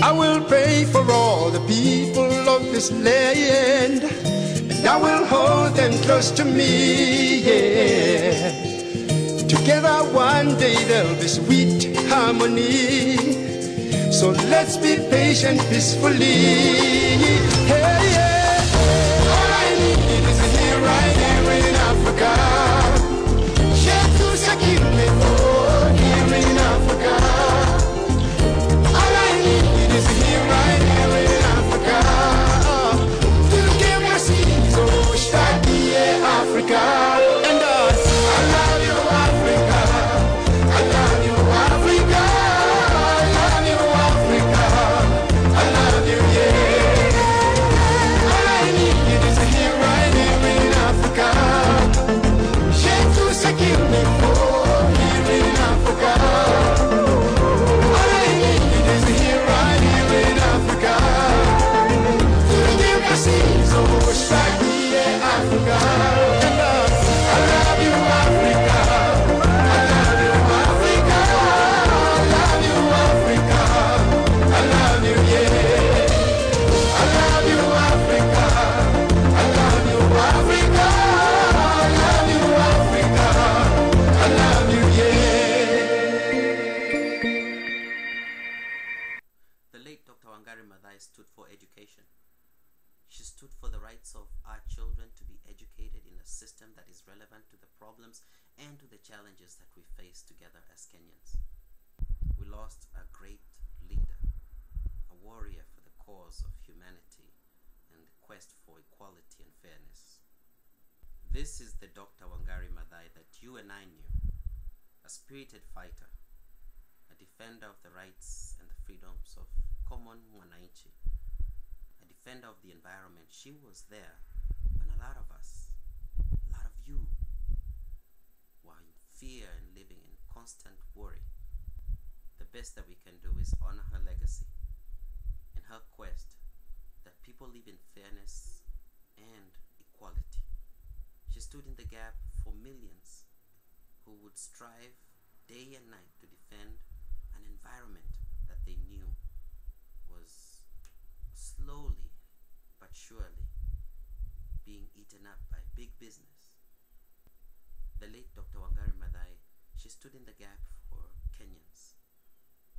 I will pray for all the people of this land, and I will hold them close to me, yeah. Together one day there'll be sweet harmony, so let's be patient peacefully, hey, yeah. All I need is here, right here in Africa. Share to secure me, oh, here in Africa. All I need is here, right here in Africa. To give my seeds, oh, start the Africa. And I love you, Africa. I love you, Africa. I love you, Africa. I love you, yeah. All I need is here, right here in Africa. Share to secure me, oh, here in Africa. All I need is here, right here in Africa. To give my seeds, oh, strike me, yeah, Africa. And I love you, Africa. I love you, Africa. I love you, Africa. I love you, yeah. I love you, Africa. I love you, Africa. I love you, Africa. I love you, yeah. The late Dr. Wangari Maathai stood for education. She stood for the rights of our children to be educated in a system that is relevant to the problems and to the challenges that we face together as Kenyans. We lost a great leader, a warrior for the cause of humanity and the quest for equality and fairness. This is the Dr. Wangari Maathai that you and I knew, a spirited fighter, a defender of the rights and the freedoms of common mwananchi, a defender of the environment. She was there when a lot of us, a lot of you, were in fear and living in constant worry. The best that we can do is honor her legacy and her quest that people live in fairness and equality. She stood in the gap for millions who would strive day and night to defend an environment that they knew was slowly but surely being eaten up by big business. The late Dr. Wangari Maathai, she stood in the gap for Kenyans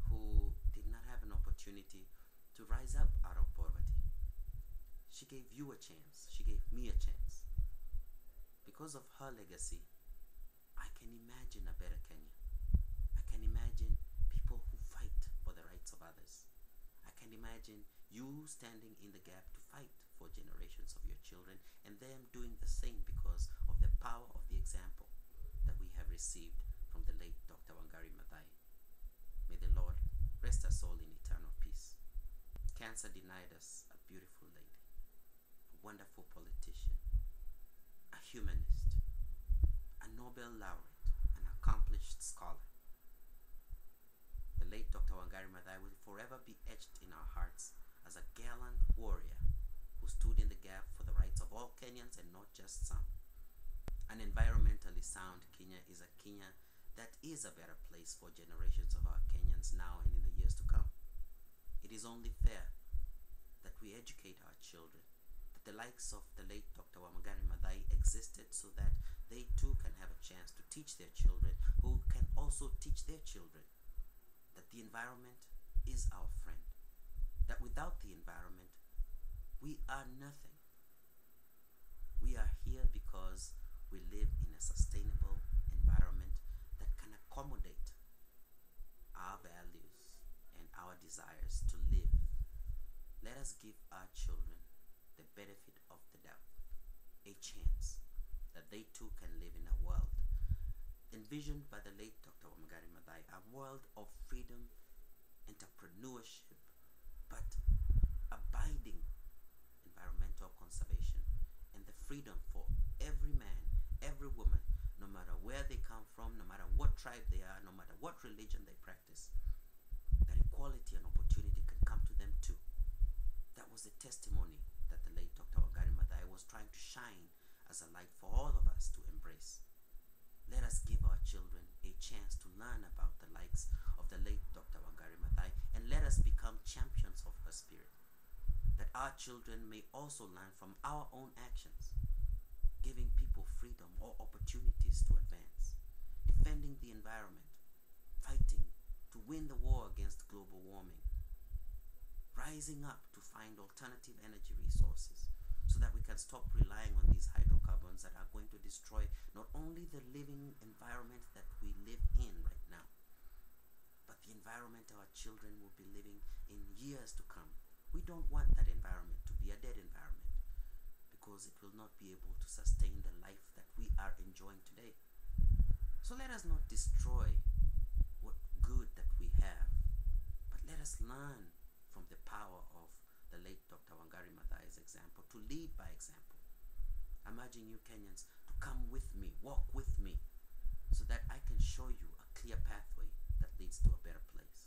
who did not have an opportunity to rise up out of poverty. She gave you a chance. She gave me a chance. Because of her legacy, I can imagine a better Kenya. I can imagine people who fight for the rights of others. I can imagine you standing in the gap to fight for generations of your children and them doing the same because of the power of the example that we have received from the late Dr. Wangari Maathai. May the Lord rest her soul in eternal peace. Cancer denied us a beautiful lady, a wonderful politician, a humanist, a Nobel laureate, an accomplished scholar. The late Dr. Wangari Maathai will forever be etched in our hearts as a gallant warrior who stood in the gap for the rights of all Kenyans and not just some. An environmentally sound Kenya is a Kenya that is a better place for generations of our Kenyans now and in the years to come. It is only fair that we educate our children, that the likes of the late Dr. Wangari Maathai existed so that they too can have a chance to teach their children, who can also teach their children that the environment is our friend, that without the environment, we are nothing. We are here because we live in a sustainable environment that can accommodate our values and our desires to live. Let us give our children the benefit of the doubt, a chance that they too can live in a world envisioned by the late Dr. Wangari Maathai, a world of freedom, entrepreneurship, but abiding environmental conservation and the freedom for every man, every woman, no matter where they come from, no matter what tribe they are, no matter what religion they practice, that equality and opportunity can come to them too. That was the testimony that the late Dr. Wangari Maathai was trying to shine as a light for all of us to embrace. Let us give our children a chance to learn about the likes of the late Dr. Wangari Maathai, and let us become champions her spirit, that our children may also learn from our own actions, giving people freedom or opportunities to advance, defending the environment, fighting to win the war against global warming, rising up to find alternative energy resources so that we can stop relying on these hydrocarbons that are going to destroy not only the living environment that we live in right now, but the environment our children will be living in years to come. We don't want that environment to be a dead environment, because it will not be able to sustain the life that we are enjoying today. So let us not destroy what good that we have, but let us learn from the power of the late Dr. Wangari Maathai's example, to lead by example. I'm urging you Kenyans to come with me, walk with me, so that I can show you a clear pathway that leads to a better place.